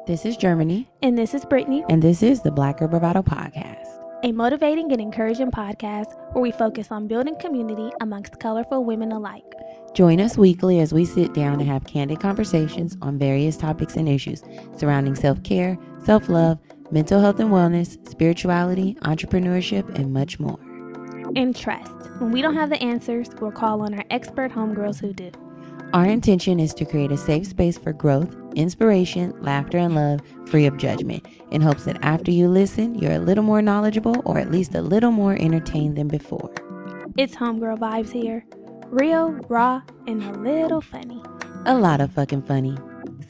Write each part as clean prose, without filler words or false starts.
This is Germany. And this is Brittany. And this is the Black Girl Bravado podcast. A motivating and encouraging podcast where we focus on building community amongst colorful women alike. Join us weekly as we sit down and have candid conversations on various topics and issues surrounding self-care, self-love, mental health and wellness, spirituality, entrepreneurship, and much more. And trust, when we don't have the answers, we'll call on our expert homegirls who do. Our intention is to create a safe space for growth, inspiration, laughter, and love, free of judgment, in hopes that after you listen, you're a little more knowledgeable or at least a little more entertained than before. It's homegirl vibes here. Real, raw, and a little funny. A lot of fucking funny.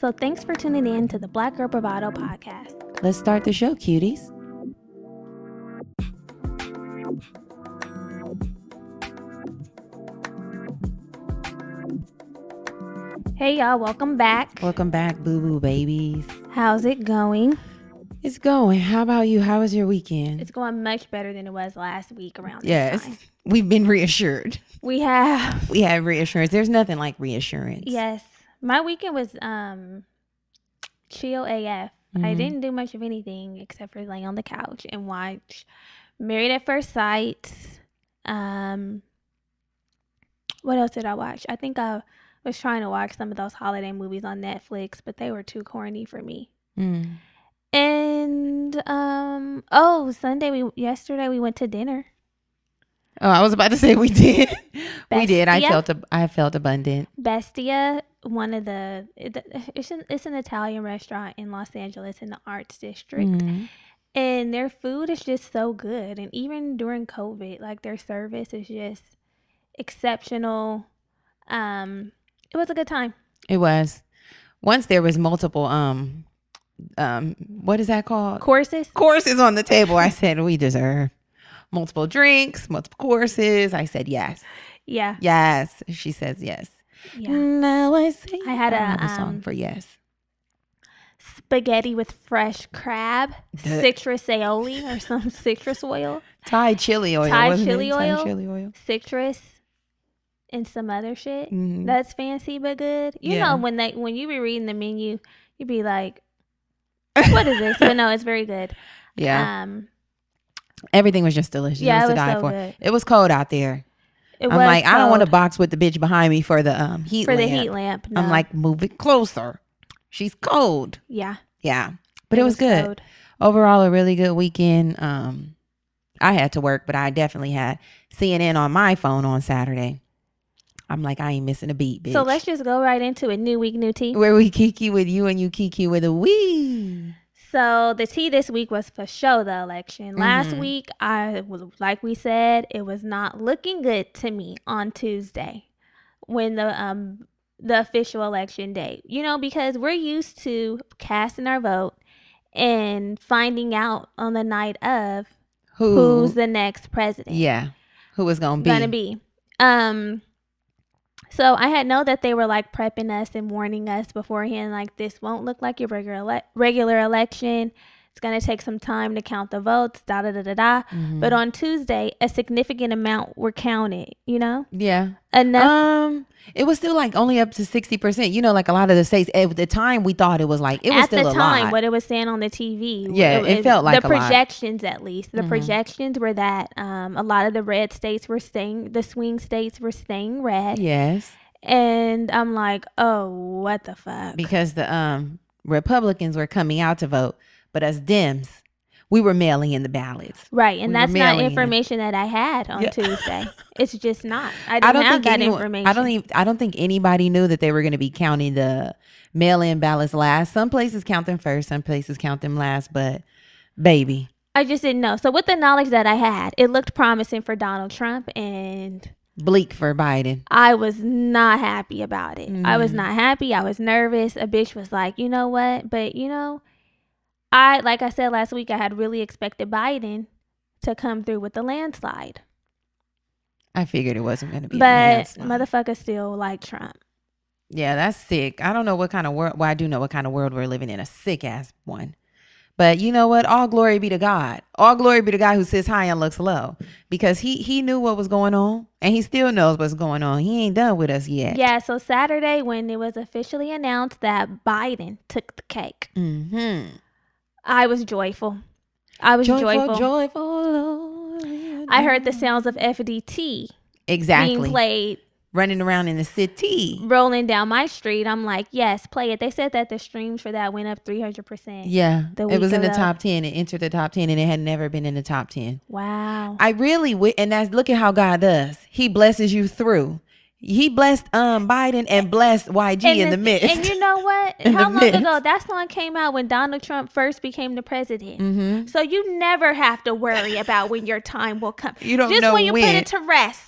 So thanks for tuning in to the Black Girl Bravado podcast. Let's start the show, cuties. Hey y'all, welcome back. Welcome back, boo-boo babies. How's it going? It's going. How about you? How was your weekend? It's going much better than it was last week around this time. Yes, we've been reassured. We have. We have reassurance. There's nothing like reassurance. Yes. My weekend was chill AF. Mm-hmm. I didn't do much of anything except for lay on the couch and watch Married at First Sight. What else did I watch? I think I was trying to watch some of those holiday movies on Netflix, but they were too corny for me. Mm. And yesterday we went to dinner. Oh, I was about to say we did. We did. I Bestia? felt abundant. Bestia, it's an Italian restaurant in Los Angeles in the Arts District. Mm-hmm. And their food is just so good. And even during COVID, like their service is just exceptional. It was a good time. It was. Once there was multiple what is that called? Courses on the table. I said we deserve multiple drinks, multiple courses. I said yes. Yeah. Yes. She says yes. Yeah. Now I say I had a song for yes. Spaghetti with fresh crab, citrus aioli or some citrus oil. Thai chili oil. Thai wasn't chili it? oil. Thai chili oil. Citrus and some other shit. Mm-hmm. That's fancy but good. You know when you be reading the menu, you be like, what is this? But no, it's very good. Yeah. Everything was just delicious. Yeah, it was it to was die so for. good. It was cold out there. I'm like, I don't want to box with the bitch behind me for the heat lamp. For the heat lamp. No. I'm like, move it closer. She's cold. Yeah. Yeah. But it was good. Cold. Overall, a really good weekend. I had to work, but I definitely had CNN on my phone on Saturday. I'm like, I ain't missing a beat, bitch. So let's just go right into it. New week, new tea. Where we kiki with you and you kiki with a we. So the tea this week was for show the election. Last week, like we said, it was not looking good to me on Tuesday when the official election day. You know, because we're used to casting our vote and finding out on the night of who's the next president. Yeah, who was gonna be. So I had know that they were like prepping us and warning us beforehand, like this won't look like your regular election. It's going to take some time to count the votes, Mm-hmm. But on Tuesday, a significant amount were counted, you know? Yeah. Enough. It was still like only up to 60%. You know, like a lot of the states at the time we thought it was like, it was still a lot. At the time, what it was saying on the TV. Yeah, it felt like the a lot. projections at least. The projections were that a lot of the red states were staying, the swing states were staying red. Yes. And I'm like, oh, what the fuck? Because the Republicans were coming out to vote, but us Dems, we were mailing in the ballots. Right, and that's not information that I had on Tuesday. It's just not. I don't have that information. I don't think anybody knew that they were going to be counting the mail-in ballots last. Some places count them first, some places count them last, but baby, I just didn't know. So with the knowledge that I had, it looked promising for Donald Trump and bleak for Biden. I was not happy about it. I was not happy. I was nervous. A bitch was like, you know what? But you know, like I said last week, I had really expected Biden to come through with the landslide. I figured it wasn't going to be a but landslide. Motherfuckers still like Trump. Yeah, that's sick. I don't know what kind of world. Well, I do know what kind of world we're living in. A sick ass one. But you know what? All glory be to God. All glory be to God who sits high and looks low, because he knew what was going on, and he still knows what's going on. He ain't done with us yet. Yeah, so Saturday when it was officially announced that Biden took the cake, I was joyful. I was joyful. Joyful. I heard the sounds of FDT being played. Running around in the city. Rolling down my street. I'm like, yes, play it. They said that the streams for that went up 300%. Yeah. It was in the top 10. It entered the top 10, and it had never been in the top 10. Wow. I really, and that's, look at how God does. He blesses you through. He blessed Biden and blessed YG in the midst. And you know what? How long ago? That song came out when Donald Trump first became the president. So you never have to worry about when your time will come. You don't Just know when you put it to rest.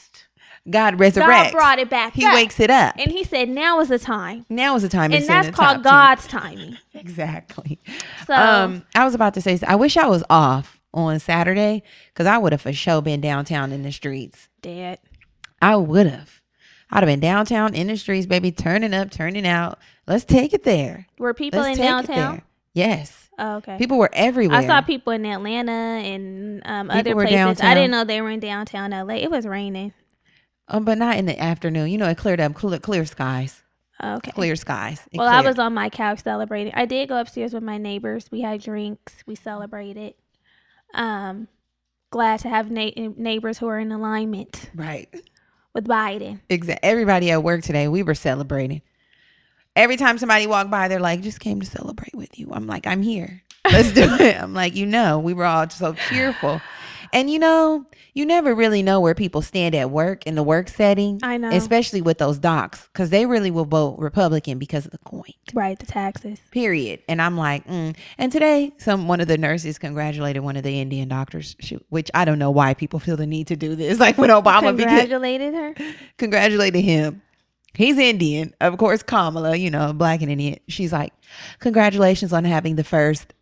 God resurrects. God brought it back. He wakes it up. And he said, now is the time. Now is the time. And that's called God's timing. Exactly. So I was about to say, I wish I was off on Saturday, because I would have for sure been downtown in the streets. Dead. I would have. I'd have been downtown in the streets, baby, turning up, turning out. Let's take it there. Were people in downtown? Yes. Oh, okay. People were everywhere. I saw people in Atlanta and other places. Downtown. I didn't know they were in downtown LA. It was raining. But not in the afternoon. You know, it cleared up, clear skies. Okay. Clear skies. I was on my couch celebrating. I did go upstairs with my neighbors. We had drinks. We celebrated. Glad to have neighbors who are in alignment. Right. With Biden. Exactly. Everybody at work today, we were celebrating. Every time somebody walked by, they're like, just came to celebrate with you. I'm like, I'm here. Let's do it. I'm like, we were all so cheerful. And you never really know where people stand at work, in the work setting. I know. Especially with those docs, because they really will vote Republican because of the coin. Right, the taxes. Period. And I'm like, And today, one of the nurses congratulated one of the Indian doctors, which I don't know why people feel the need to do this. Like when Obama congratulated him. He's Indian. Of course, Kamala, Black and Indian. She's like, congratulations on having the first...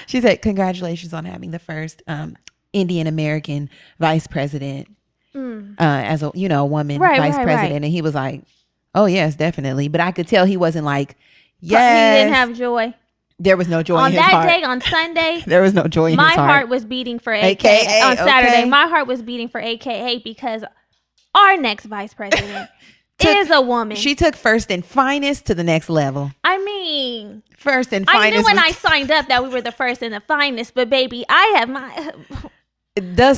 She said, congratulations on having the first Indian American vice president as a woman vice president. Right. And he was like, oh, yes, definitely. But I could tell he wasn't like, yes. He didn't have joy. There was no joy in his heart. On that day, on Sunday, there was no joy in his heart. My heart was beating for AKA. On Saturday, my heart was beating for AKA because our next vice president is a woman. She took first and finest to the next level. I mean, first and finest. I knew when I signed up that we were the first and the finest, but baby, I have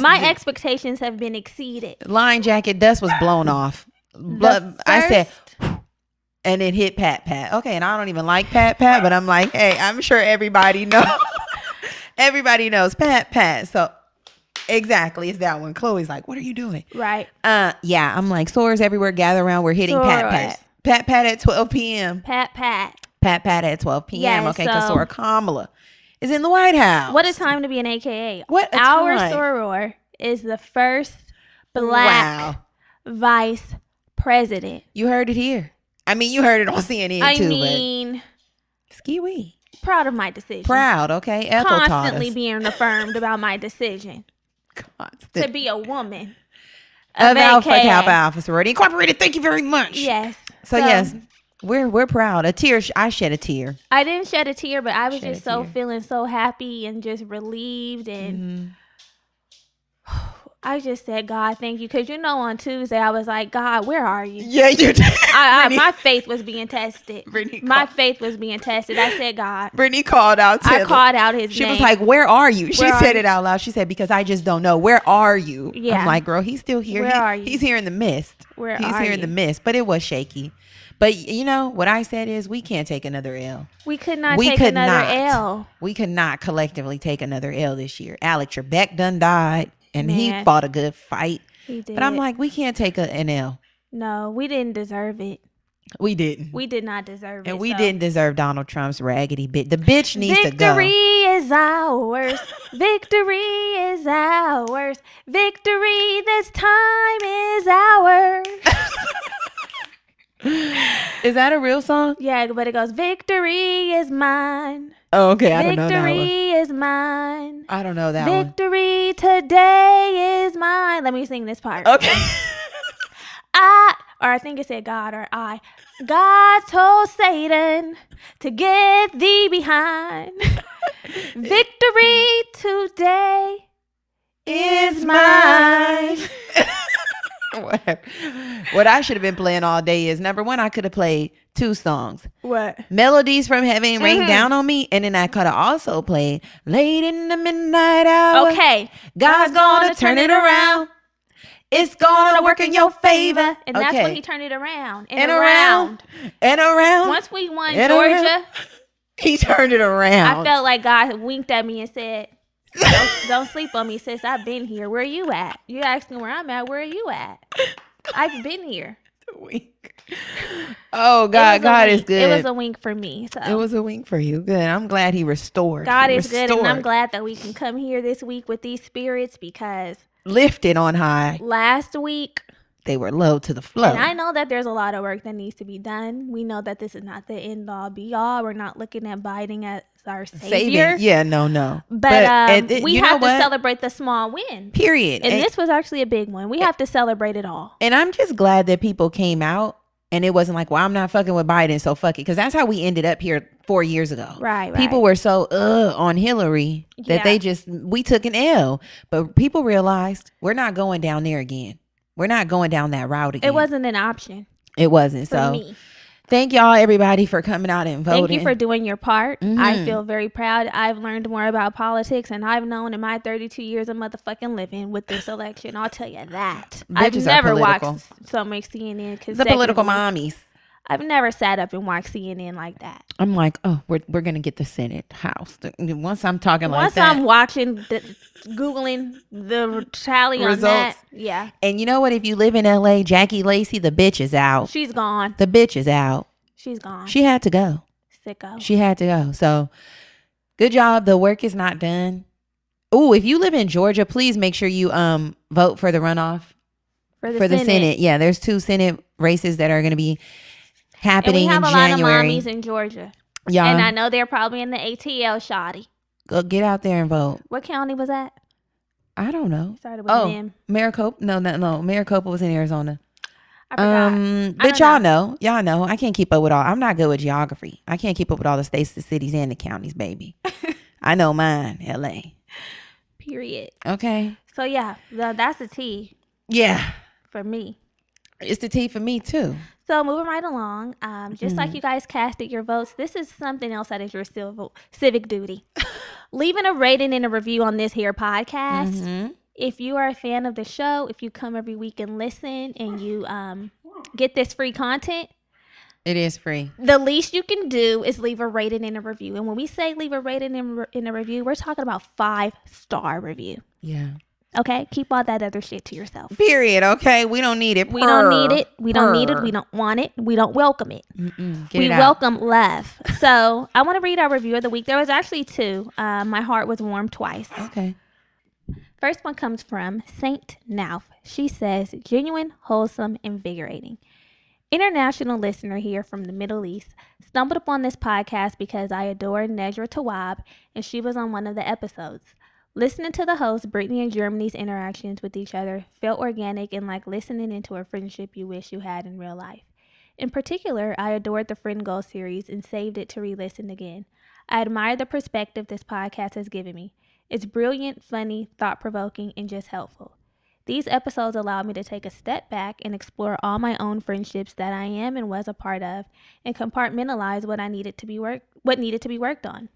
my expectations have been exceeded. Line jacket dust was blown off. I said, and it hit Pat. Okay, and I don't even like Pat, but I'm like, hey, I'm sure everybody knows. Everybody knows Pat. So. Exactly. It's that one. Chloe's like, what are you doing? Right. Yeah. I'm like, sorors everywhere. Gather around. We're hitting Pat. Pat at 12 p.m. Pat at 12 p.m. Yes, okay. Because Soror Kamala is in the White House. What a time to be an AKA. Our soror is the first Black vice president. You heard it here. I mean, you heard it on CNN too. I mean, ski-wee. Proud of my decision. Proud. Okay. Ethel constantly being affirmed about my decision. To be a woman of Alpha Kappa Alpha Sorority Incorporated. Thank you very much. Yes. So yes, we're proud. A tear. I shed a tear. I didn't shed a tear, but I was just feeling so happy and just relieved and. I just said, God, thank you. Because, on Tuesday, I was like, God, where are you? Yeah, you did. My faith was being tested. My faith was being tested. I said, God. Brittany called out Taylor. I called out his name. She was like, where are you? She said it out loud. She said, because I just don't know. Where are you? Yeah. I'm like, girl, he's still here. Where are you? He's here in the mist. He's here in the mist. But it was shaky. But, what I said is we can't take another L. We could not take another L. We could not collectively take another L this year. Alec Trebek done died. And he fought a good fight. He did. But I'm like, we can't take an L. No, we didn't deserve it. We didn't. We did not deserve it. And we didn't deserve Donald Trump's raggedy bitch. The bitch needs to go. Victory is ours. Victory is ours. Victory this time is ours. Is that a real song? Yeah, but it goes, victory is mine. Oh, okay. I don't know that one. Victory is mine. I don't know that one. Victory today is mine. Let me sing this part. Okay. I think it said God or I. God told Satan to get thee behind. Victory today is mine. What I should have been playing all day is, number one, I could have played 2 songs. What? Melodies from Heaven Rain Down on Me. And then I could have also played Late in the Midnight Hour. Okay. God's gonna turn it around. It's gonna work in your favor. And that's when he turned it around. And around. And around. Once we won Georgia, he turned it around. I felt like God winked at me and said, don't sleep on me, sis. I've been here. Where are you at? You asking where I'm at. Where are you at? I've been here. Wink. Oh, God. God is good. It was a wink for me. So it was a wink for you. Good. I'm glad he restored. God is good. And I'm glad that we can come here this week with these spirits, because lifted on high. Last week, they were low to the floor. And I know that there's a lot of work that needs to be done. We know that this is not the end all be all. We're not looking at Biden as our savior. Yeah, no. But we have to celebrate the small win. Period. And this was actually a big one. We have to celebrate it all. And I'm just glad that people came out and it wasn't like, well, I'm not fucking with Biden, so fuck it. Because that's how we ended up here 4 years ago. Right. People were so on Hillary that we took an L. But people realized we're not going down there again. We're not going down that route again. It wasn't an option. It wasn't. For me. Thank y'all, everybody, for coming out and voting. Thank you for doing your part. Mm-hmm. I feel very proud. I've learned more about politics, and I've known in my 32 years of motherfucking living with this election. I'll tell you that. I've never watched so much CNN consecutively. The political mommies. I've never sat up and watched CNN like that. I'm like, oh, we're going to get the Senate House. Once I'm talking like that. Once I'm watching, Googling the tally results on that. Yeah. And you know what? If you live in LA, Jackie Lacey, the bitch is out. She's gone. The bitch is out. She's gone. She had to go. Sicko. She had to go. So good job. The work is not done. Oh, if you live in Georgia, please make sure you vote for the runoff. For the Senate. Yeah, there's 2 Senate races that are going to be happening in January. And we have a lot of mommies in Georgia. Yeah. And I know they're probably in the ATL shoddy. Go get out there and vote. What county was that? I don't know. Started with M. Maricopa. No. Maricopa was in Arizona. I forgot. But y'all know. I can't keep up with all. I'm not good with geography. I can't keep up with all the states, the cities, and the counties, baby. I know mine, LA. Period. Okay. So yeah, that's the T. Yeah. For me. It's the T for me too. So moving right along, just like you guys casted your votes, this is something else that is your civic duty. Leaving a rating and a review on this here podcast. Mm-hmm. If you are a fan of the show, if you come every week and listen and you get this free content. It is free. The least you can do is leave a rating and a review. And when we say leave a rating and a review, we're talking about 5-star review. Yeah. Okay, keep all that other shit to yourself. Period. Okay, we don't need it. We don't need it. We don't need it. We don't want it. We don't welcome it. We welcome love. So I want to read our review of the week. There was actually 2. My heart was warmed twice. Okay. First one comes from Saint Nauf. She says, genuine, wholesome, invigorating. International listener here from the Middle East. Stumbled upon this podcast because I adore Nejra Tawab, and she was on one of the episodes. Listening to the host, Brittany and Germany's interactions with each other felt organic and like listening into a friendship you wish you had in real life. In particular, I adored the Friend Goal series and saved it to re-listen again. I admire the perspective this podcast has given me. It's brilliant, funny, thought-provoking, and just helpful. These episodes allow me to take a step back and explore all my own friendships that I am and was a part of, and compartmentalize what needed to be worked on.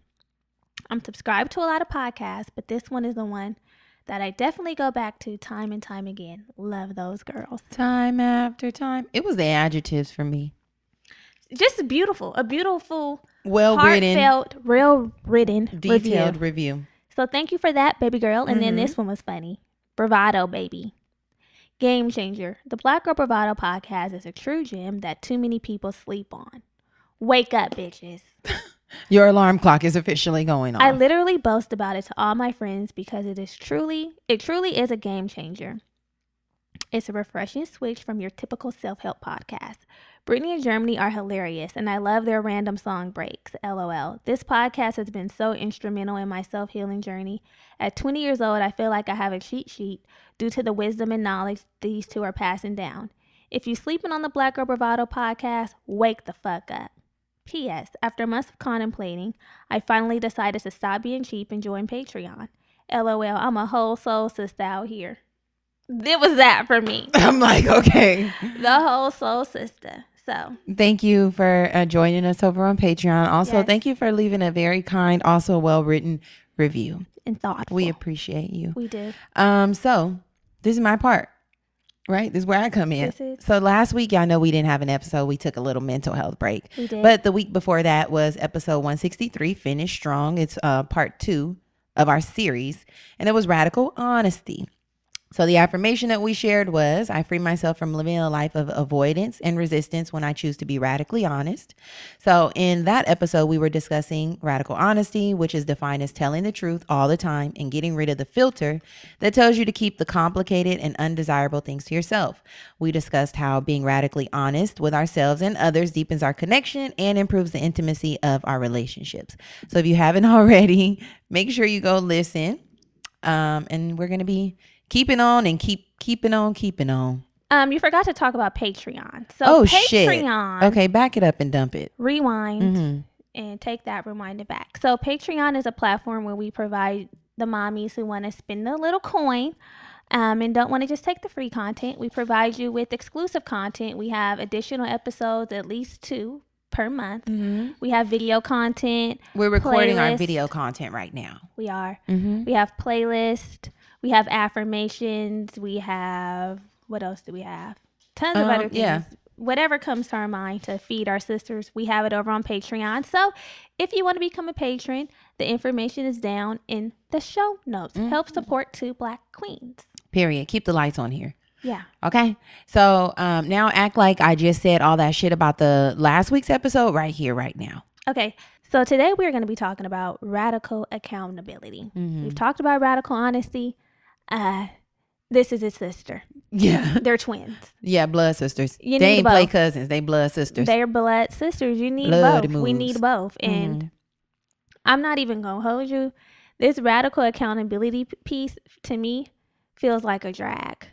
I'm subscribed to a lot of podcasts, but this one is the one that I definitely go back to time and time again. Love those girls. Time after time. It was the adjectives for me. Just beautiful. A beautiful, well-written, heartfelt, real-written, detailed review. So thank you for that, baby girl. And then this one was funny. Bravado, baby. Game changer. The Black Girl Bravado podcast is a true gem that too many people sleep on. Wake up, bitches. Your alarm clock is officially going off. I literally boast about it to all my friends because it truly is a game changer. It's a refreshing switch from your typical self-help podcast. Brittany and Germany are hilarious, and I love their random song breaks, LOL. This podcast has been so instrumental in my self-healing journey. At 20 years old, I feel like I have a cheat sheet due to the wisdom and knowledge these two are passing down. If you sleeping on the Black Girl Bravado podcast, wake the fuck up. P.S. After months of contemplating, I finally decided to stop being cheap and join Patreon. LOL, I'm a whole soul sister out here. It was that for me. I'm like, okay. The whole soul sister. So thank you for joining us over on Patreon. Also, Yes. thank you for leaving a very kind, also well-written review. and thoughtful. We appreciate you. We do. So this is my part, right? This is where I come in. So last week, y'all know we didn't have an episode. We took a little mental health break. We did. But the week before that was episode 163, Finish Strong. It's part 2 of our series, and it was radical honesty. So the affirmation that we shared was, I free myself from living a life of avoidance and resistance when I choose to be radically honest. So in that episode, we were discussing radical honesty, which is defined as telling the truth all the time and getting rid of the filter that tells you to keep the complicated and undesirable things to yourself. We discussed how being radically honest with ourselves and others deepens our connection and improves the intimacy of our relationships. So if you haven't already, make sure you go listen. And we're going to be keeping on and keeping on. You forgot to talk about Patreon. So Patreon. Shit. Okay, back it up and dump it. Rewind and take that reminder back. So Patreon is a platform where we provide the mommies who want to spend a little coin and don't want to just take the free content. We provide you with exclusive content. We have additional episodes, at least 2 per month. We have video content. We're recording our video content right now. We are. We have playlists. We have affirmations. We have, what else do we have? Tons of other things. Yeah. Whatever comes to our mind to feed our sisters, we have it over on Patreon. So if you want to become a patron, the information is down in the show notes. Help support 2 Black queens. Period. Keep the lights on here. Yeah. Okay. So now act like I just said all that shit about the last week's episode right here, right now. Okay. So today we're going to be talking about radical accountability. We've talked about radical honesty. This is his sister. Yeah. They're twins. Yeah, blood sisters. You they need ain't both. play cousins. They blood sisters. They're blood sisters. You need Blood both. moves. We need both. And I'm not even going to hold you. This radical accountability piece to me feels like a drag.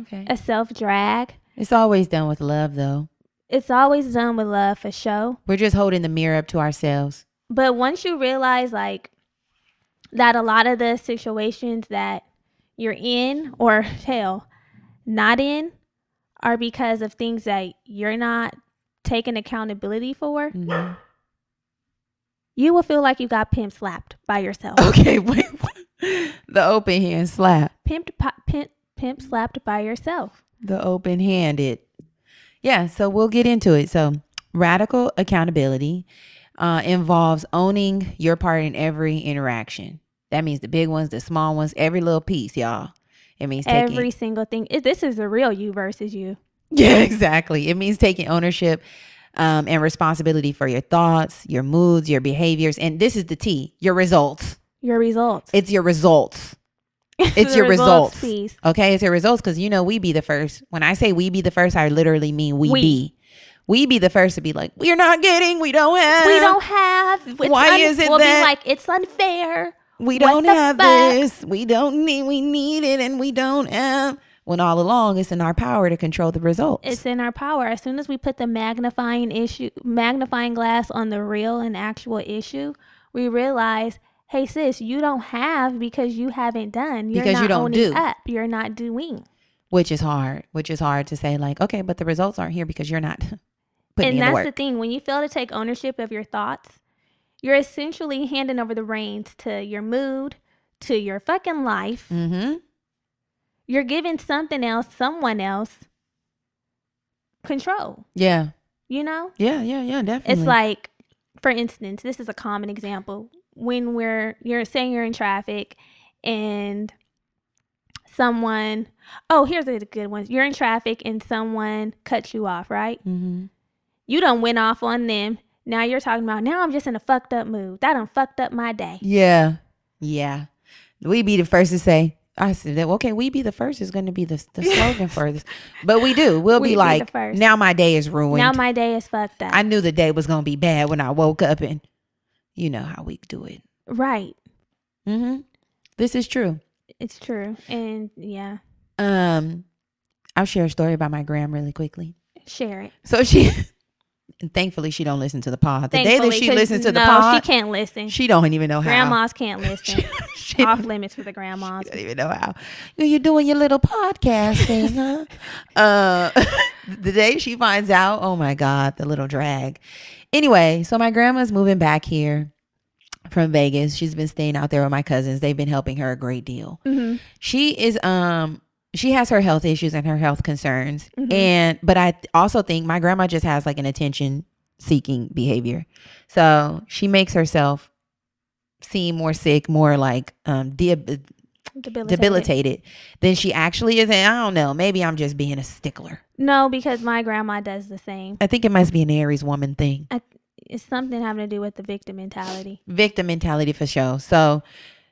Okay. A self-drag. It's always done with love, though. It's always done with love for show. We're just holding the mirror up to ourselves. But once you realize like that a lot of the situations that you're in or hell, not in are because of things that you're not taking accountability for, you will feel like you got pimp slapped by yourself. Okay, wait. The open hand slap. Pimp slapped by yourself. The open handed. Yeah, so we'll get into it. So radical accountability involves owning your part in every interaction. That means the big ones, the small ones, every little piece, y'all. It means taking every single thing. This is the real you versus you. Yeah, exactly. It means taking ownership and responsibility for your thoughts, your moods, your behaviors. And this is the T, your results. Your results. It's your results. It's your results. Piece. Okay, it's your results because, you know, we be the first. When I say we be the first, I literally mean we be. We be the first to be like, we're not getting, we don't have. Why is it we'll that? Be like, it's unfair. We don't have this. We need it and we don't have. When all along it's in our power to control the results. It's in our power. As soon as we put the magnifying glass on the real and actual issue, we realize, hey sis, you don't have because you haven't done. You're because not you don't owning do. Up. You're not doing. Which is hard to say like, okay, but the results aren't here because you're not putting in the work. And that's the thing. When you fail to take ownership of your thoughts, you're essentially handing over the reins to your mood, to your fucking life. You're giving someone else control. Yeah. You know? Yeah, definitely. It's like, for instance, this is a common example. When you're saying you're in traffic and someone, here's a good one. You're in traffic and someone cuts you off, right? You done went off on them. Now you're talking about, now I'm just in a fucked up mood. That done fucked up my day. Yeah. We be the first to say, I said that, okay, we be the first is going to be the slogan for this. But we do. We'll be like, now my day is ruined. Now my day is fucked up. I knew the day was going to be bad when I woke up, and you know how we do it. Right. This is true. It's true. And yeah. I I'll share a story about my gram really quickly. Share it. So and thankfully she don't listen to the pod. The day that she listens to the pod, she can't listen. She don't even know how. Grandmas can't listen. she Off limits for the grandmas. She don't even know how. You're doing your little podcasting, huh? The day she finds out, oh my God, the little drag. Anyway, so my grandma's moving back here from Vegas. She's been staying out there with my cousins. They've been helping her a great deal. Mm-hmm. She is she has her health issues and her health concerns. Mm-hmm. But I also think my grandma just has like an attention seeking behavior. So she makes herself seem more sick, more like debilitated than she actually is. And I don't know, maybe I'm just being a stickler. No, because my grandma does the same. I think it must be an Aries woman thing. It's something having to do with the victim mentality. Victim mentality for sure. So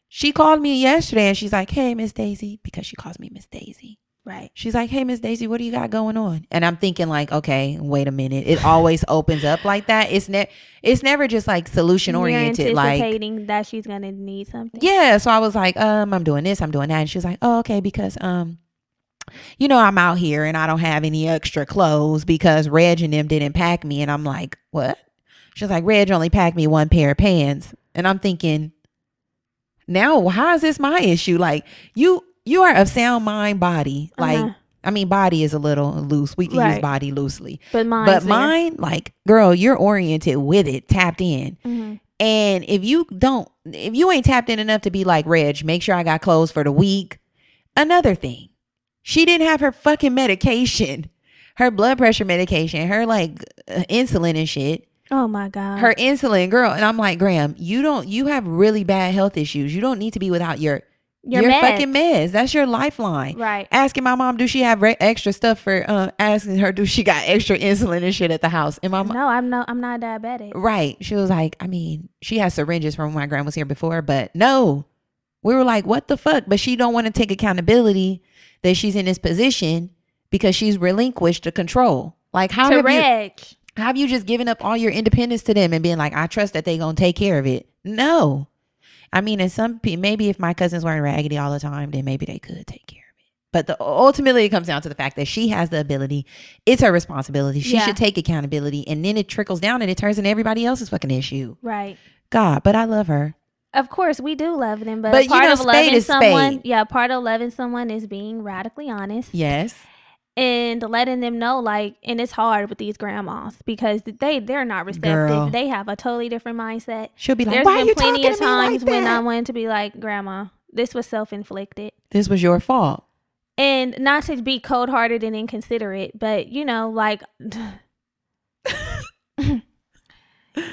she called me yesterday and she's like, hey, Miss Daisy, because she calls me Miss Daisy. Right. She's like, hey, Miss Daisy, what do you got going on? And I'm thinking like, okay, wait a minute. It always opens up like that. It's never just like solution oriented. You're anticipating that she's going to need something. Yeah. So I was like, I'm doing this, I'm doing that. And she was like, oh, okay, because, you know, I'm out here and I don't have any extra clothes because Reg and them didn't pack me. And I'm like, what? She's like, Reg only packed me one pair of pants. And I'm thinking, now, how is this my issue? Like, you are of sound mind, body. Like, I mean, body is a little loose. We can use body loosely. But mine, like, girl, you're oriented with it, tapped in. Mm-hmm. And if you ain't tapped in enough to be like, Reg, make sure I got clothes for the week. Another thing, she didn't have her fucking medication, her blood pressure medication, her like insulin and shit. Oh my God. Her insulin, girl. And I'm like, Graham, you have really bad health issues. You don't need to be without your fucking meds. That's your lifeline. Right. Asking my mom, do she have extra stuff for, asking her, do she got extra insulin and shit at the house? And my mom, no, I'm not diabetic. Right. She was like, I mean, she has syringes from when my grandma was here before, but no. We were like, what the fuck? But she don't want to take accountability that she's in this position because she's relinquished the control. Like, how have you just given up all your independence to them and being like, I trust that they gonna take care of it? No. I mean, and maybe if my cousins weren't raggedy all the time, then maybe they could take care of it. But ultimately it comes down to the fact that she has the ability. It's her responsibility. She should take accountability. And then it trickles down and it turns into everybody else's fucking issue. Right. God, but I love her. Of course, we do love them. But part of loving someone, part of loving someone is being radically honest. Yes. And letting them know, like, and it's hard with these grandmas because they're not receptive. Girl. They have a totally different mindset. She'll be like, there's why been you plenty talking of to me times like when that? I wanted to be like, Grandma, this was self-inflicted. This was your fault. And not to be cold-hearted and inconsiderate, but you know, like,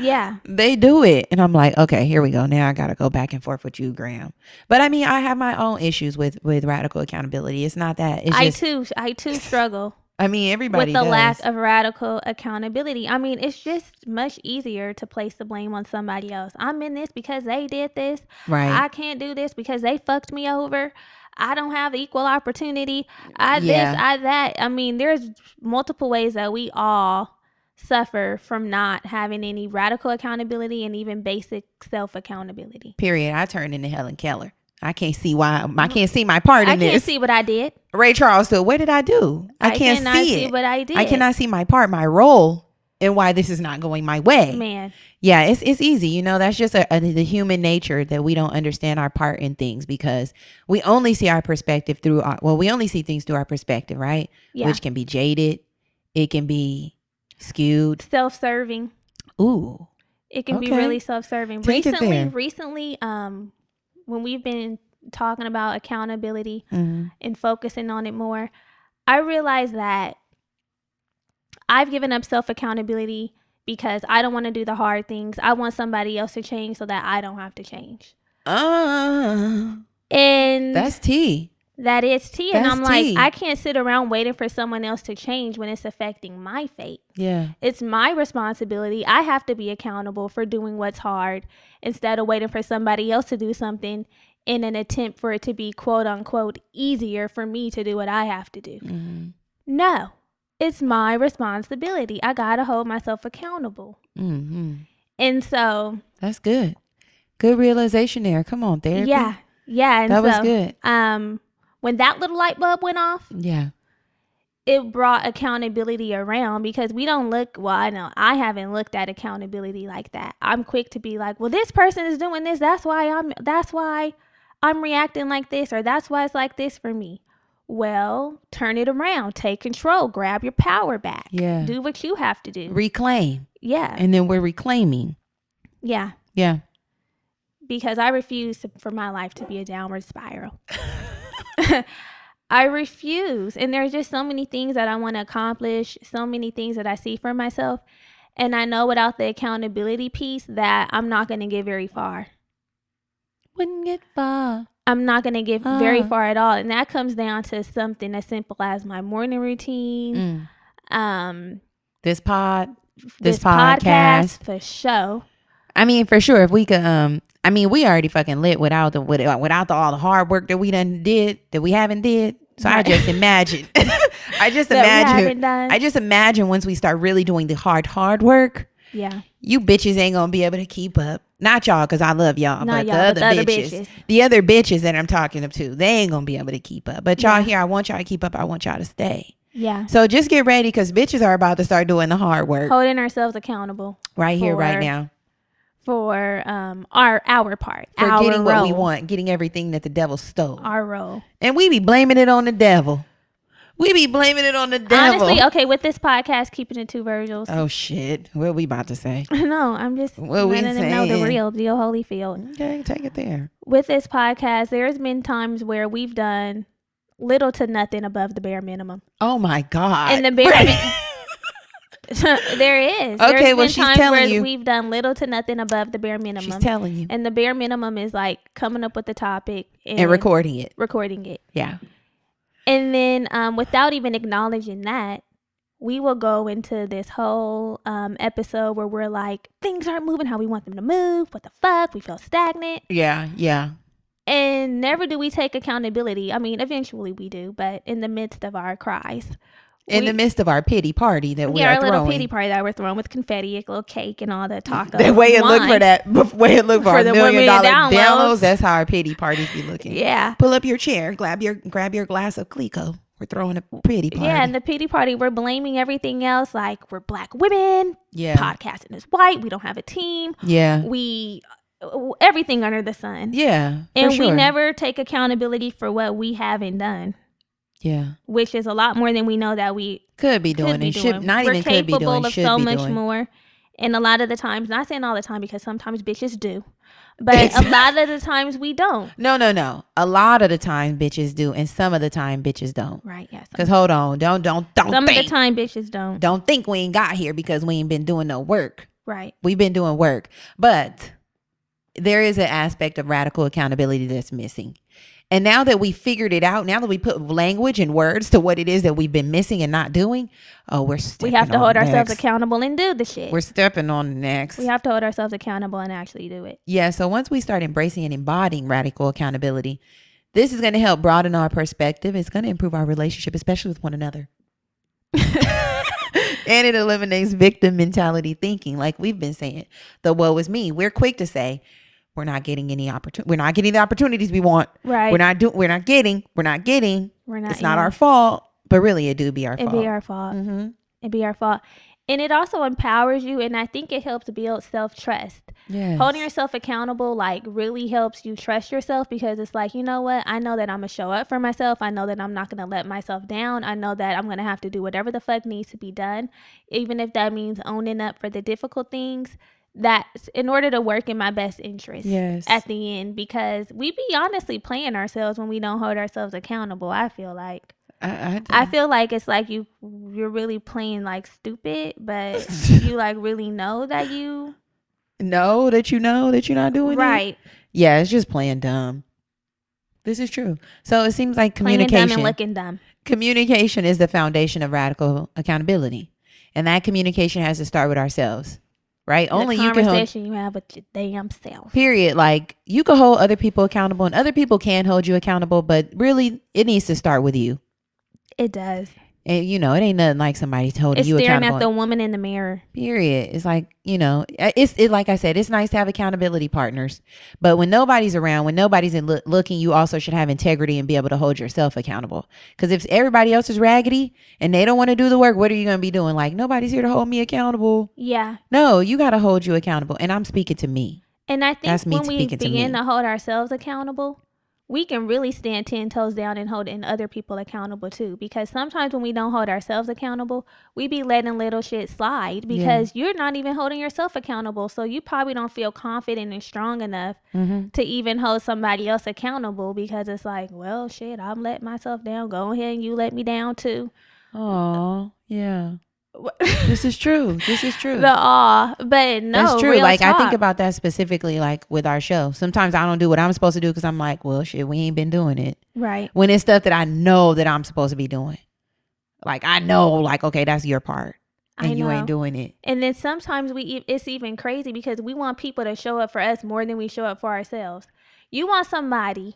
yeah, they do it. And I'm like, okay, here we go. Now I got to go back and forth with you, Graham. But I mean, I have my own issues with radical accountability. It's not that. It's I too struggle. I mean, everybody with the does. lack of radical accountability. I mean, it's just much easier to place the blame on somebody else. I'm in this because they did this. Right. I can't do this because they fucked me over. I don't have equal opportunity. This, that. I mean, there's multiple ways that we all suffer from not having any radical accountability and even basic self-accountability. Period. I turned into Helen Keller. I can't see why. I can't see my part in this. I can't see what I did. Ray Charles said, what did I do? I can't see it. What I did. I cannot see my part, my role, and why this is not going my way. Man. Yeah, it's easy. You know, that's just the human nature that we don't understand our part in things because we only see our perspective through we only see things through our perspective, right? Yeah. Which can be jaded. It can be skewed. Self-serving. Ooh. It can be really self-serving. Recently, when we've been talking about accountability and focusing on it more, I realized that I've given up self-accountability because I don't want to do the hard things. I want somebody else to change so that I don't have to change. And that's tea. That is tea. And I'm like, I can't sit around waiting for someone else to change when it's affecting my fate. Yeah. It's my responsibility. I have to be accountable for doing what's hard instead of waiting for somebody else to do something in an attempt for it to be quote unquote easier for me to do what I have to do. Mm-hmm. No, it's my responsibility. I got to hold myself accountable. Mm-hmm. And so. That's good. Good realization there. Come on, therapy. Yeah. And that was good. When that little light bulb went off. Yeah. it brought accountability around, because we don't look, well, I know I haven't looked at accountability like that. I'm quick to be like, well, this person is doing this, that's why I'm reacting like this, or that's why it's like this for me. Well, turn it around, take control, grab your power back. Yeah. Do what you have to do. Reclaim. Yeah. And then we're reclaiming. Yeah. Yeah. Because I refuse for my life to be a downward spiral. I refuse. And there's just so many things that I want to accomplish, so many things that I see for myself. And I know without the accountability piece that I'm not going to get very far. Wouldn't get far. I'm not going to get very far at all. And that comes down to something as simple as my morning routine. This podcast for sure. I mean, for sure, if we could, I mean, we already fucking lit without all the hard work that we haven't did. So right. I just imagine, I just imagine once we start really doing the hard work. Yeah. You bitches ain't gonna be able to keep up. Not y'all, because I love y'all, but the other bitches. The other bitches that I'm talking to, they ain't gonna be able to keep up. But y'all here, I want y'all to keep up. I want y'all to stay. Yeah. So just get ready, because bitches are about to start doing the hard work. Holding ourselves accountable. Right here, right now. For our part. For our getting role. what we want. Getting everything that the devil stole. Our role. And we be blaming it on the devil. Honestly, okay, with this podcast, keeping it 2 Virgils. Oh, shit. What we about to say? No, I'm just letting them know the real deal, Holyfield. Okay, take it there. With this podcast, there's been times where we've done little to nothing above the bare minimum. Oh, my God. And the bare minimum. There is. Okay, well, she's telling you. We've done little to nothing above the bare minimum. She's telling you. And the bare minimum is like coming up with the topic. And recording it. Yeah. And then without even acknowledging that, we will go into this whole episode where we're like, things aren't moving how we want them to move. What the fuck? We feel stagnant. Yeah. And never do we take accountability. I mean, eventually we do, but in the midst of our cries. In the midst of our pity party that we are throwing. Yeah, our little pity party that we're throwing with confetti, a little cake, and all the tacos. The way it looked for that, way it looked for our $1 million downloads. That's how our pity parties be looking. Yeah. Pull up your chair, grab your glass of Clico. We're throwing a pity party. Yeah, and the pity party, we're blaming everything else. Like, we're Black women. Yeah. Podcasting is white. We don't have a team. Yeah. Everything under the sun. Yeah. And we never take accountability for what we haven't done. Yeah. Which is a lot more than we know that we could be doing. We're capable of so much more. And a lot of the times, not saying all the time, because sometimes bitches do, but a lot of the times we don't. No. A lot of the time bitches do, and some of the time bitches don't. Right. Yes. Because hold on, don't. Some of the time bitches don't. Don't think we ain't got here because we ain't been doing no work. Right. We've been doing work, but there is an aspect of radical accountability that's missing. And now that we figured it out, now that we put language and words to what it is that we've been missing and not doing, we have to hold ourselves accountable and do the shit. We're stepping on the next. We have to hold ourselves accountable and actually do it. Yeah. So once we start embracing and embodying radical accountability, this is going to help broaden our perspective. It's going to improve our relationship, especially with one another. And it eliminates victim mentality thinking, like we've been saying. The woe is me. We're quick to say, we're not getting any opportunity. We're not getting the opportunities we want. Right. We're not getting. It's not our fault, but really it do be our fault. It'd be our fault. Mm-hmm. It'd be our fault. And it also empowers you. And I think it helps build self-trust. Yes. Holding yourself accountable, like, really helps you trust yourself, because it's like, you know what? I know that I'm going to show up for myself. I know that I'm not going to let myself down. I know that I'm going to have to do whatever the fuck needs to be done. Even if that means owning up for the difficult things. That's in order to work in my best interest at the end, because we be honestly playing ourselves when we don't hold ourselves accountable. I feel like I feel like it's like you're really playing like stupid, but you like really know that you know that you're not doing right. Yeah, it's just playing dumb. This is true. So it seems like communication, playing dumb and looking dumb. Communication is the foundation of radical accountability, and that communication has to start with ourselves. Right? Only you can hold you have with your damn self. Period. Like, you can hold other people accountable and other people can hold you accountable, but really it needs to start with you. It does. And it ain't nothing like somebody holding It's you staring accountable. at the woman in the mirror. Period. It's like, it's like I said, it's nice to have accountability partners. But when nobody's around, when nobody's looking, you also should have integrity and be able to hold yourself accountable. Because if everybody else is raggedy and they don't want to do the work, what are you going to be doing? Like, nobody's here to hold me accountable. Yeah. No, you got to hold you accountable. And I'm speaking to me. And I think That's me when we speaking to begin me. to hold ourselves accountable, we can really stand 10 toes down and holding other people accountable too. Because sometimes when we don't hold ourselves accountable, we be letting little shit slide because you're not even holding yourself accountable. So you probably don't feel confident and strong enough to even hold somebody else accountable, because it's like, well, shit, I'm letting myself down. Go ahead and you let me down too. Oh, yeah. This is true. But no, that's true. Real like talk. I think about that specifically, like with our show. Sometimes I don't do what I'm supposed to do because I'm like, well, shit, we ain't been doing it. Right. When it's stuff that I know that I'm supposed to be doing, like I know, like, okay, that's your part, and you ain't doing it. And then sometimes it's even crazy because we want people to show up for us more than we show up for ourselves. You want somebody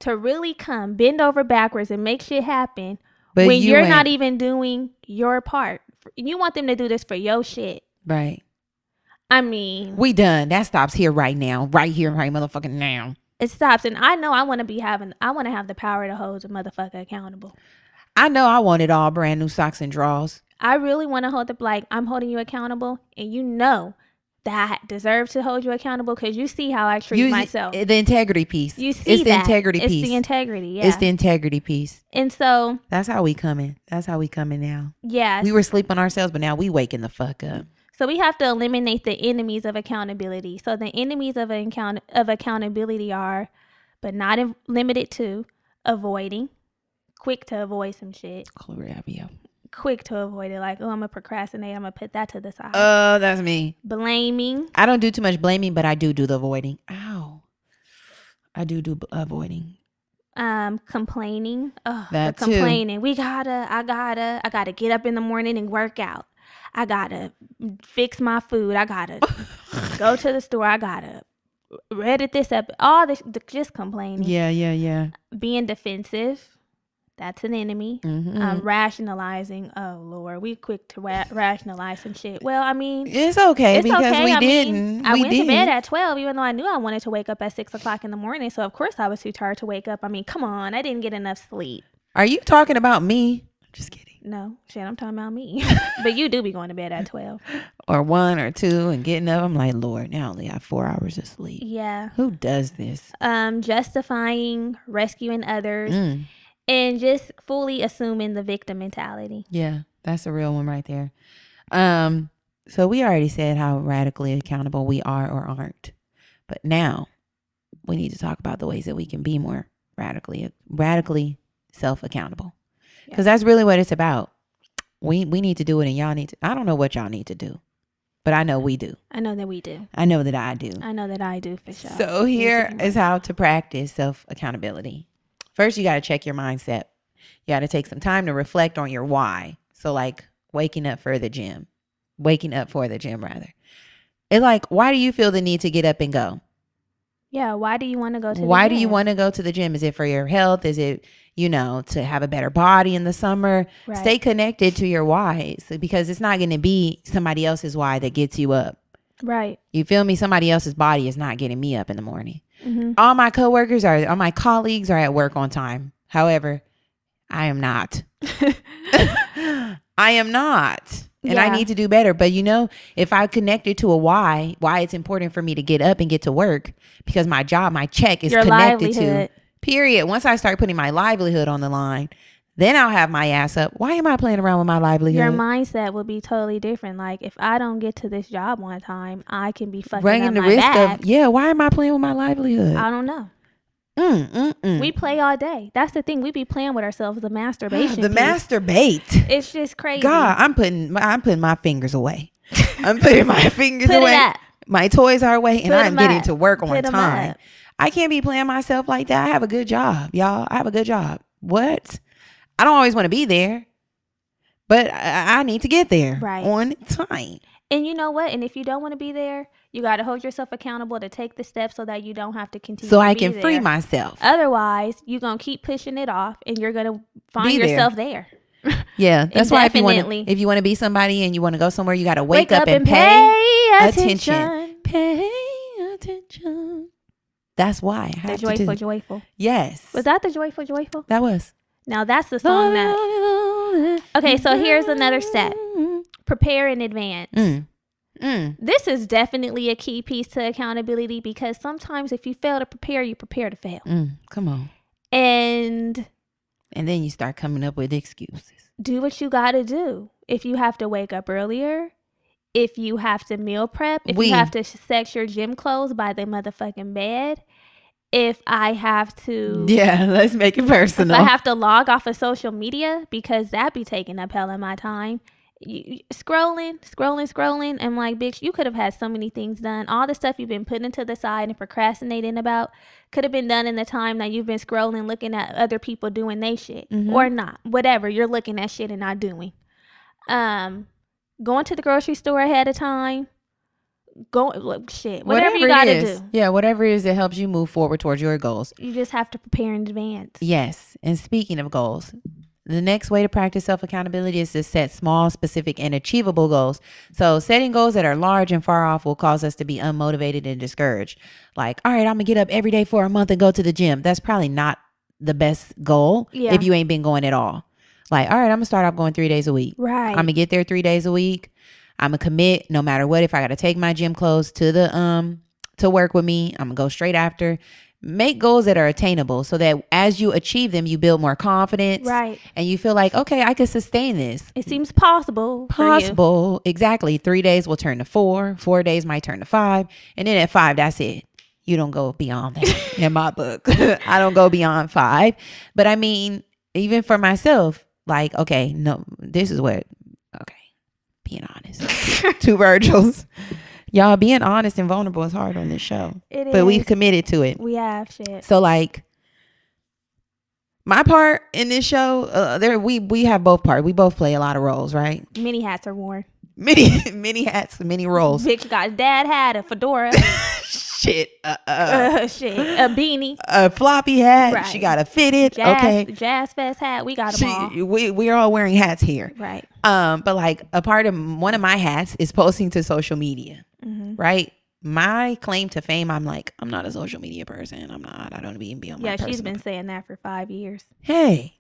to really come bend over backwards and make shit happen, but when you're not even doing your part. You want them to do this for your shit. Right. I mean, we done. That stops here right now. Right here, right motherfucking now. It stops. And I know I want to have the power to hold a motherfucker accountable. I know I want it all brand new socks and drawers. I really want to hold I'm holding you accountable, and you know that I deserve to hold you accountable because you see how I treat myself. The integrity piece. You see it's the integrity piece. It's the integrity, yeah. It's the integrity piece. And so that's how we coming. That's how we coming now. Yes. We were sleeping ourselves, but now we waking the fuck up. So we have to eliminate the enemies of accountability. So the enemies of accountability are, but not limited to, avoiding. Quick to avoid some shit. Quick to avoid it. Like, oh, I'm going to procrastinate. I'm going to put that to the side. Oh, that's me. Blaming. I don't do too much blaming, but I do the avoiding. Ow. I do avoiding. Complaining. Oh, that the complaining. Too. I gotta get up in the morning and work out. I gotta fix my food. I gotta go to the store. I gotta edit this up. All this, just complaining. Yeah. Being defensive. That's an enemy. Rationalizing. Oh, Lord. We quick to rationalize some shit. Well, I mean. It's okay because we didn't. I went to bed at 12 even though I knew I wanted to wake up at 6 o'clock in the morning. So, of course, I was too tired to wake up. I mean, come on. I didn't get enough sleep. Are you talking about me? Just kidding. No. Shit, I'm talking about me. But you do be going to bed at 12. Or 1 or 2 and getting up. I'm like, Lord, now I only have 4 hours of sleep. Yeah. Who does this? Justifying, rescuing others. And just fully assuming the victim mentality. Yeah, that's a real one right there. So we already said how radically accountable we are or aren't. But now we need to talk about the ways that we can be more radically self-accountable. Because that's really what it's about. We need to do it, and y'all need to. I don't know what y'all need to do, but I know we do. I know that we do. I know that I do. I know that I do for sure. So here is how to practice self-accountability. First, you got to check your mindset. You got to take some time to reflect on your why. So like waking up for the gym rather. It's like, why do you feel the need to get up and go? Yeah. Why do you want to go to the gym? Why do you want to go to the gym? Is it for your health? Is it, to have a better body in the summer? Right. Stay connected to your whys because it's not going to be somebody else's why that gets you up. Right. You feel me? Somebody else's body is not getting me up in the morning. All my coworkers all my colleagues are at work on time. However, I am not. I am not. And I need to do better. But if I connected to a why it's important for me to get up and get to work because my job, my check is connected to. Period. Once I start putting my livelihood on the line, then I'll have my ass up. Why am I playing around with my livelihood? Your mindset will be totally different. Like, if I don't get to this job on time, I can be fucking up my back. Why am I playing with my livelihood? I don't know. We play all day. That's the thing. We be playing with ourselves. The masturbation. Masturbate. It's just crazy. God, I'm putting my fingers away. I'm putting my fingers away. My toys are away, and I'm getting to work on time. I can't be playing myself like that. I have a good job, y'all. I have a good job. What? I don't always want to be there, but I need to get there on time. And you know what? And if you don't want to be there, you got to hold yourself accountable to take the steps so that you don't have to continue. So I can free myself. Otherwise, you're going to keep pushing it off and you're going to find yourself there. Yeah, that's why if you want to be somebody and you want to go somewhere, you got to wake up and pay attention. Pay attention. That's why I have to do. Joyful. Yes. Was that the Joyful? That was. Now that's the song that. Okay, so here's another step. Prepare in advance. This is definitely a key piece to accountability because sometimes if you fail to prepare, you prepare to fail. Come on. And then you start coming up with excuses. Do what you got to do. If you have to wake up earlier, if you have to meal prep, if you have to sex your gym clothes by the motherfucking bed, if I have to... Yeah, let's make it personal. If I have to log off of social media because that be taking up hell of my time. Scrolling. I'm like, bitch, you could have had so many things done. All the stuff you've been putting to the side and procrastinating about could have been done in the time that you've been scrolling, looking at other people doing they shit or not. Whatever, you're looking at shit and not doing. Going to the grocery store ahead of time. Whatever you gotta do. Yeah, whatever it is that helps you move forward towards your goals. You just have to prepare in advance. Yes, and speaking of goals, the next way to practice self-accountability is to set small, specific, and achievable goals. So setting goals that are large and far off will cause us to be unmotivated and discouraged. Like, all right, I'm going to get up every day for a month and go to the gym. That's probably not the best goal if you ain't been going at all. Like, all right, I'm going to start off going 3 days a week. Right. I'm going to get there 3 days a week. I'm going to commit no matter what. If I got to take my gym clothes to work with me, I'm going to go straight after. Make goals that are attainable so that as you achieve them, you build more confidence. Right. And you feel like, okay, I can sustain this. It seems possible. Possible. Exactly. 3 days will turn to 4. 4 days might turn to 5. And then at 5, that's it. You don't go beyond that in my book. I don't go beyond 5. But I mean, even for myself, like, okay, no, this is what, okay, being honest. 2 Virgils. Y'all, being honest and vulnerable is hard on this show. It is. But we've committed to it. We have shit. So like my part in this show, we have both parts. We both play a lot of roles, right? Many hats are worn. Many hats, many roles. Bitch got a dad hat, a fedora. Shit. A beanie. A floppy hat. Right. She got a fitted. Jazz Fest hat. We got them all. We're all wearing hats here. Right. But like a part of one of my hats is posting to social media. Right. My claim to fame, I'm not a social media person. I don't even be on my personal. Yeah, she's been saying that for 5 years. Hey.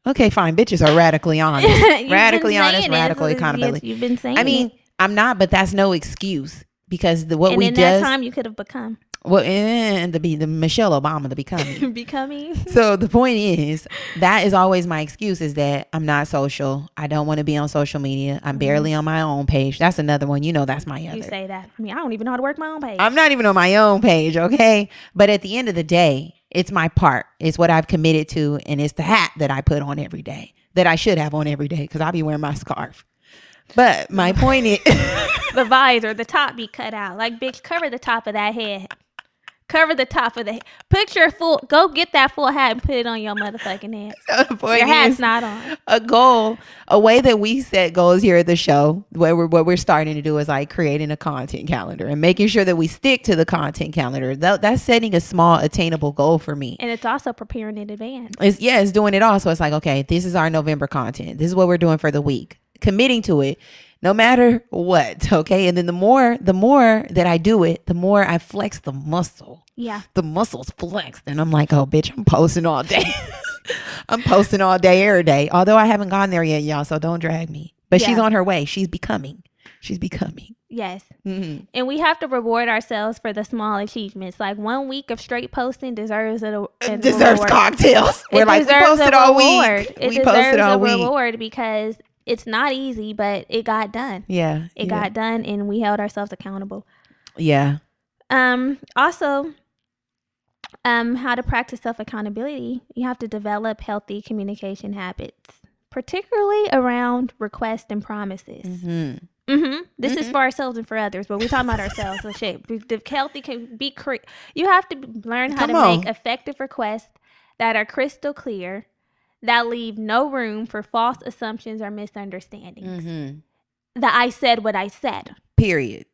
Okay, fine. Bitches are radically honest. Radically honest, radically accountability. You've been saying I'm not, but that's no excuse because that time you could have become. Well, and to be the Michelle Obama to becoming. Becoming. So the point is, that is always my excuse is that I'm not social. I don't want to be on social media. I'm barely on my own page. That's another one. You know, that's my other. You say that. I mean, I don't even know how to work my own page. I'm not even on my own page. Okay. But at the end of the day, it's my part. It's what I've committed to. And it's the hat that I put on every day that I should have on every day because I'll be wearing my scarf. But my point is. The visor, the top be cut out. Like, bitch, cover the top of that head. Cover the top of the head. Go get that full hat and put it on your motherfucking head. So the point your hat's not on. A way that we set goals here at the show, what we're starting to do is like creating a content calendar and making sure that we stick to the content calendar. That's setting a small attainable goal for me. And it's also preparing in advance. It's doing it all. So it's like, okay, this is our November content. This is what we're doing for the week. Committing to it. No matter what, okay? And then the more that I do it, the more I flex the muscle. Yeah. The muscle's flexed. And I'm like, oh, bitch, I'm posting all day. I'm posting all day, every day. Although I haven't gone there yet, y'all, so don't drag me. But she's on her way. She's becoming. Yes. Mm-hmm. And we have to reward ourselves for the small achievements. Like 1 week of straight posting deserves cocktails. We're like, we posted all week. We posted all week. It deserves a reward because it's not easy, but it got done. Yeah. It got done and we held ourselves accountable. Yeah. Also, how to practice self-accountability, you have to develop healthy communication habits, particularly around requests and promises. This is for ourselves and for others, but we're talking about ourselves. So shit, the healthy can be you have to learn how to make effective requests that are crystal clear, that leave no room for false assumptions or misunderstandings. That I said what I said. Period.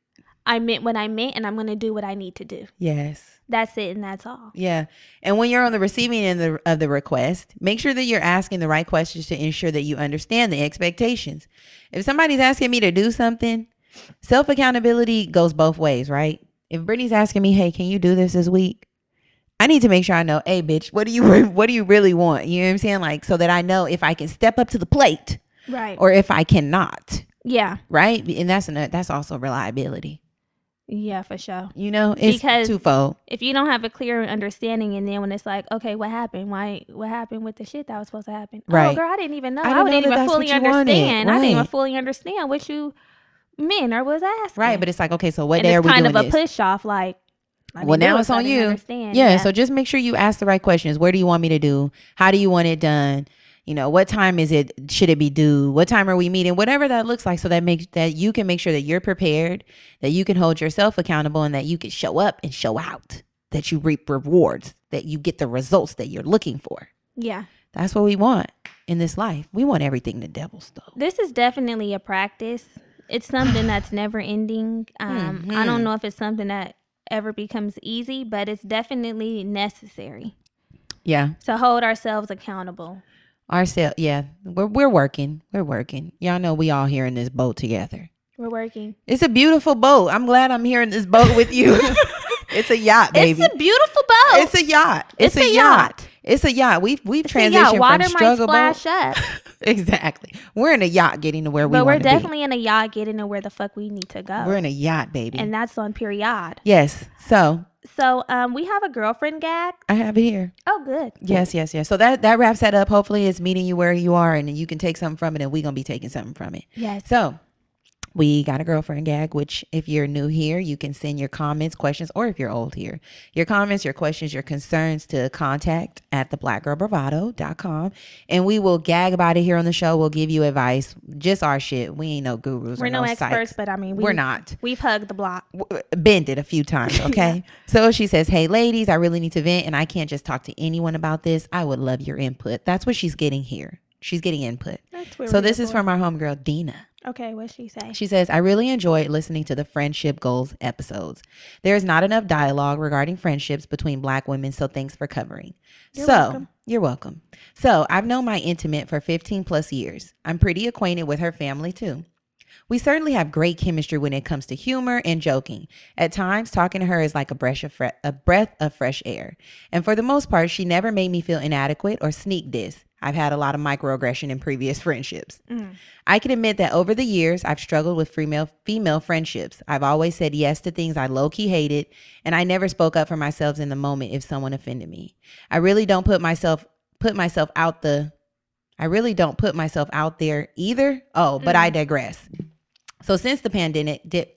I meant what I meant, and I'm going to do what I need to do. Yes. That's it, and that's all. Yeah. And when you're on the receiving end of the request, make sure that you're asking the right questions to ensure that you understand the expectations. If somebody's asking me to do something, self-accountability goes both ways, right? If Brittany's asking me, hey, can you do this week? I need to make sure I know, hey, bitch, what do you really want? You know what I'm saying? Like, so that I know if I can step up to the plate, right, or if I cannot. Yeah. Right. And that's also reliability. Yeah, for sure. You know, it's because twofold. If you don't have a clear understanding, and then when it's like, okay, what happened? What happened with the shit that was supposed to happen? Right. Oh, girl, I didn't even know. I didn't even fully understand. Right. I didn't even fully understand what you meant or was asking. Right. But it's like, okay, so what day are we doing this? It's kind of a push off, like, well, now it's on you. Yeah. So just make sure you ask the right questions. Where do you want me to do? How do you want it done? You know, what time is it? Should it be due? What time are we meeting? Whatever that looks like, so that you can make sure that you're prepared, that you can hold yourself accountable, and that you can show up and show out, that you reap rewards, that you get the results that you're looking for. Yeah. That's what we want in this life. We want everything the devil stole. This is definitely a practice. It's something that's never ending. I don't know if it's something that ever becomes easy, but it's definitely necessary. Yeah. To hold ourselves accountable. Yeah, we're working. Y'all know we all here in this boat together. We're working. It's a beautiful boat. I'm glad I'm here in this boat with you. It's a yacht, baby. It's a beautiful boat. It's a yacht. It's a yacht. It's a yacht. We've transitioned Water from struggle might splash up. Exactly. We're in a yacht getting to where we want to be. But we're definitely in a yacht getting to where the fuck we need to go. We're in a yacht, baby. And that's on period. Yes. So we have a girlfriend gag. I have it here. Oh, good. Yes. So that wraps that up. Hopefully it's meeting you where you are, and you can take something from it, and we're going to be taking something from it. Yes. So we got a girlfriend gag, which if you're new here, you can send your comments, questions, or if you're old here, your comments, your questions, your concerns to contact@theblackgirlbravado.com. And we will gag about it here on the show. We'll give you advice. Just our shit. We ain't no gurus. We're no experts, psychs. But I mean, we're not. We've hugged the block. Bend it a few times. Okay. Yeah. So she says, hey, ladies, I really need to vent, and I can't just talk to anyone about this. I would love your input. That's what she's getting here. She's getting input. So this is from our homegirl, Dina. Okay, what's she say? She says, I really enjoyed listening to the friendship goals episodes. There is not enough dialogue regarding friendships between Black women, so thanks for covering. You're welcome. So I've known my intimate for 15 plus years. I'm pretty acquainted with her family too. We certainly have great chemistry when it comes to humor and joking. At times, talking to her is like a breath of fresh air. And for the most part, she never made me feel inadequate or sneak diss. I've had a lot of microaggression in previous friendships. I can admit that over the years, I've struggled with female friendships. I've always said yes to things I low-key hated, and I never spoke up for myself in the moment if someone offended me. I really don't put myself out there either. But I digress. So since the pandemic, since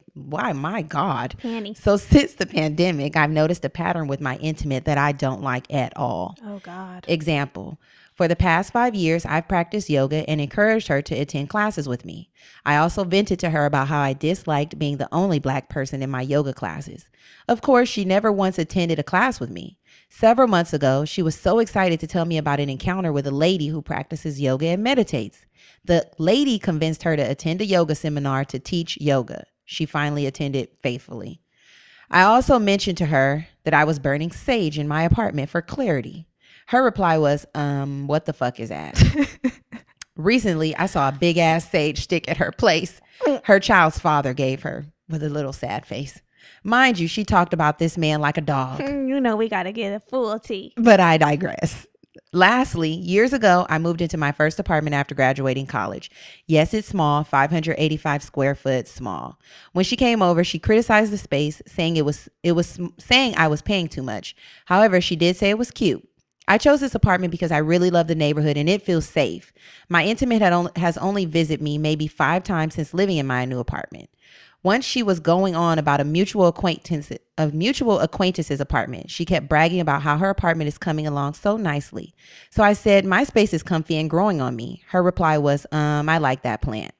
the pandemic, I've noticed a pattern with my intimate that I don't like at all. Oh God. Example. For the past 5 years, I've practiced yoga and encouraged her to attend classes with me. I also vented to her about how I disliked being the only Black person in my yoga classes. Of course, she never once attended a class with me. Several months ago, she was so excited to tell me about an encounter with a lady who practices yoga and meditates. The lady convinced her to attend a yoga seminar to teach yoga. She finally attended faithfully. I also mentioned to her that I was burning sage in my apartment for clarity. Her reply was, what the fuck is that? Recently, I saw a big ass sage stick at her place. Her child's father gave her with a little sad face. Mind you, she talked about this man like a dog. You know, we got to get a full tea. But I digress. Lastly, years ago, I moved into my first apartment after graduating college. Yes, it's small, 585 square foot small. When she came over, she criticized the space, saying saying I was paying too much. However, she did say it was cute. I chose this apartment because I really love the neighborhood and it feels safe. My intimate has only visited me maybe 5 times since living in my new apartment. Once she was going on about a mutual acquaintance's apartment. She kept bragging about how her apartment is coming along so nicely. So I said, my space is comfy and growing on me. Her reply was, I like that plant.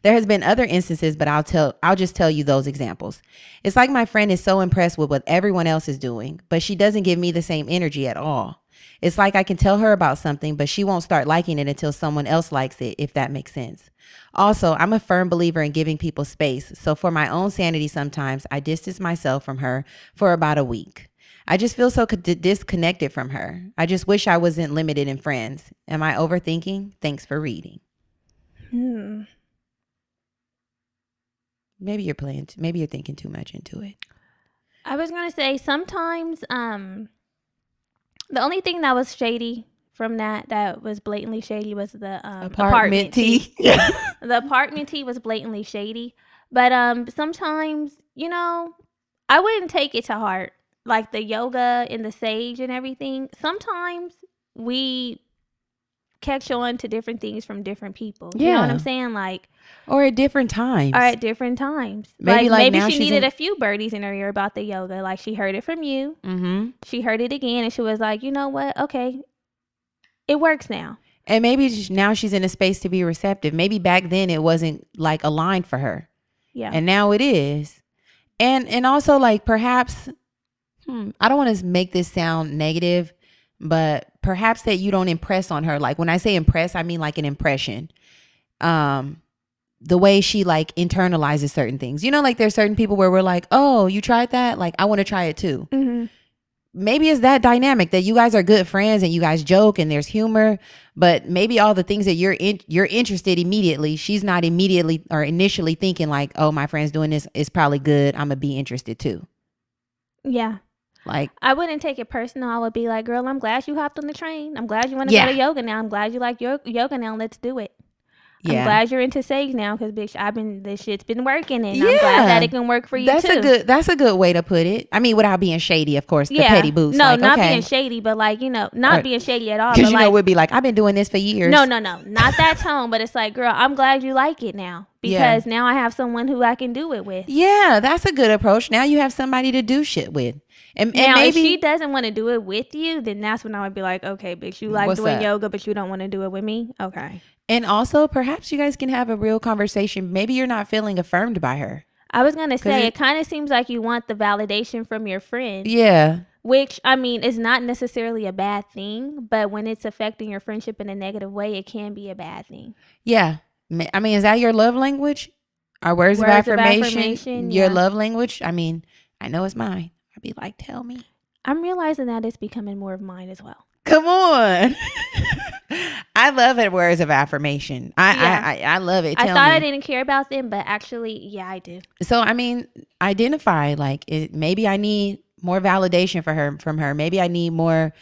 There has been other instances, but I'll just tell you those examples. It's like my friend is so impressed with what everyone else is doing, but she doesn't give me the same energy at all. It's like I can tell her about something, but she won't start liking it until someone else likes it, if that makes sense. Also, I'm a firm believer in giving people space. So for my own sanity, sometimes I distance myself from her for about a week. I just feel so disconnected from her. I just wish I wasn't limited in friends. Am I overthinking? Thanks for reading. Maybe you're thinking too much into it. I was going to say sometimes the only thing that was shady from that was blatantly shady was the apartment tea. The apartment tea was blatantly shady. But sometimes, I wouldn't take it to heart. Like the yoga and the sage and everything. Sometimes we catch on to different things from different people. You know what I'm saying? Like, or at different times. Maybe she needed a few birdies in her ear about the yoga. Like she heard it from you. Mm-hmm. She heard it again and she was like, you know what? Okay, it works now. And maybe now she's in a space to be receptive. Maybe back then it wasn't like aligned for her. Yeah. And now it is. And also like perhaps, I don't want to make this sound negative, but perhaps that you don't impress on her. Like when I say impress, I mean like an impression. The way she like internalizes certain things. Like there's certain people where we're like, oh, you tried that? Like I want to try it too. Mm-hmm. Maybe it's that dynamic that you guys are good friends and you guys joke and there's humor, but maybe all the things that you're interested immediately, she's not immediately or initially thinking like, oh, my friend's doing this, it's probably good. I'm gonna be interested too. Yeah. Like I wouldn't take it personal. I would be like, girl, I'm glad you hopped on the train. I'm glad you want to go to yoga now. I'm glad you like your yoga now. Let's do it. Yeah. I'm glad you're into sage now because bitch, this shit's been working and I'm glad that it can work for you too. That's a good way to put it. I mean, without being shady, of course. The petty boost. No, like, not being shady, but like not being shady at all. Because we'd be like, I've been doing this for years. No, not that tone. But it's like, girl, I'm glad you like it now because now I have someone who I can do it with. Yeah, that's a good approach. Now you have somebody to do shit with. And now, maybe if she doesn't want to do it with you, then that's when I would be like, okay, bitch, you like doing yoga, but you don't want to do it with me. Okay. And also, perhaps you guys can have a real conversation. Maybe you're not feeling affirmed by her. I was going to say, it kind of seems like you want the validation from your friend. Yeah. Which, I mean, is not necessarily a bad thing. But when it's affecting your friendship in a negative way, it can be a bad thing. Yeah. I mean, is that your love language? Our words of affirmation your love language? I mean, I know it's mine. I'd be like, tell me. I'm realizing that it's becoming more of mine as well. Come on. I love it. Words of affirmation. I love it. I thought I didn't care about them, but actually, yeah, I do. So, I mean, identify like maybe I need more validation from her. Maybe I need more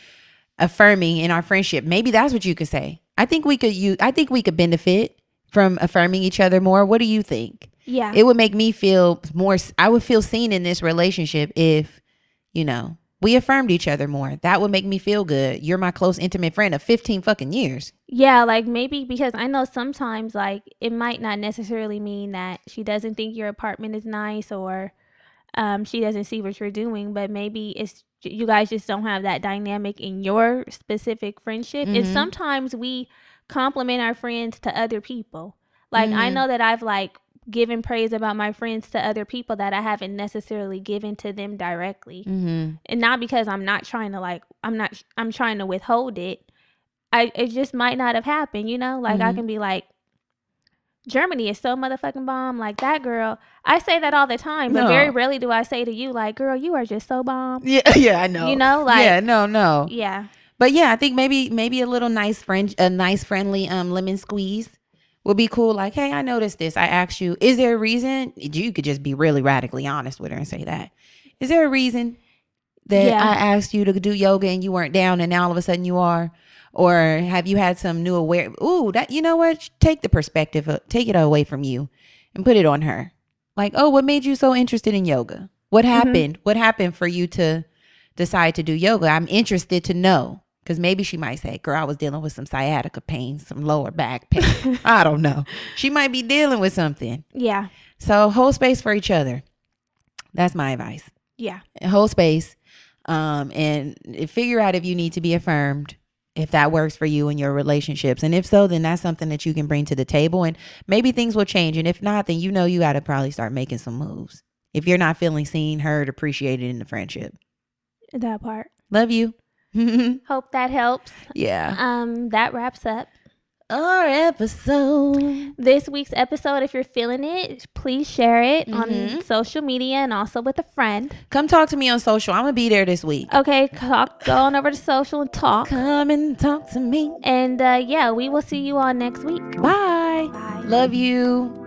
affirming in our friendship. Maybe that's what you could say. I think we could benefit from affirming each other more. What do you think? Yeah. It would make me feel more. I would feel seen in this relationship if, we affirmed each other more. That would make me feel good. You're my close, intimate friend of 15 fucking years. Yeah, like maybe because I know sometimes like it might not necessarily mean that she doesn't think your apartment is nice or she doesn't see what you're doing, but maybe it's you guys just don't have that dynamic in your specific friendship. Mm-hmm. And sometimes we compliment our friends to other people. Like I know that I've like given praise about my friends to other people that I haven't necessarily given to them directly. Mm-hmm. And not because I'm not trying to I'm trying to withhold it. It just might not have happened, like I can be like, Germany is so motherfucking bomb. Like that girl, I say that all the time, but very rarely do I say to you like, girl, you are just so bomb. Yeah, I know. No. Yeah. But yeah, I think maybe a little nice friendly lemon squeeze would be cool. Like, hey, I noticed this. I asked you, is there a reason? You could just be really radically honest with her and say that. Is there a reason that I asked you to do yoga and you weren't down and now all of a sudden you are? Or have you had some new that, you know what? Take the perspective, take it away from you and put it on her. Like, oh, what made you so interested in yoga? What happened? What happened for you to decide to do yoga? I'm interested to know. Because maybe she might say, girl, I was dealing with some sciatica pain, some lower back pain. I don't know. She might be dealing with something. Yeah. So hold space for each other. That's my advice. Yeah. Hold space and figure out if you need to be affirmed, if that works for you in your relationships. And if so, then that's something that you can bring to the table and maybe things will change. And if not, then you got to probably start making some moves. If you're not feeling seen, heard, appreciated in the friendship. That part. Love you. Hope that helps. Yeah. That wraps up our episode. This week's episode. If you're feeling it, please share it on social media and also with a friend. Come talk to me on social. I'm gonna be there this week. Okay, go on over to social and talk. Come and talk to me. And yeah, we will see you all next week. Bye. Bye. Love you.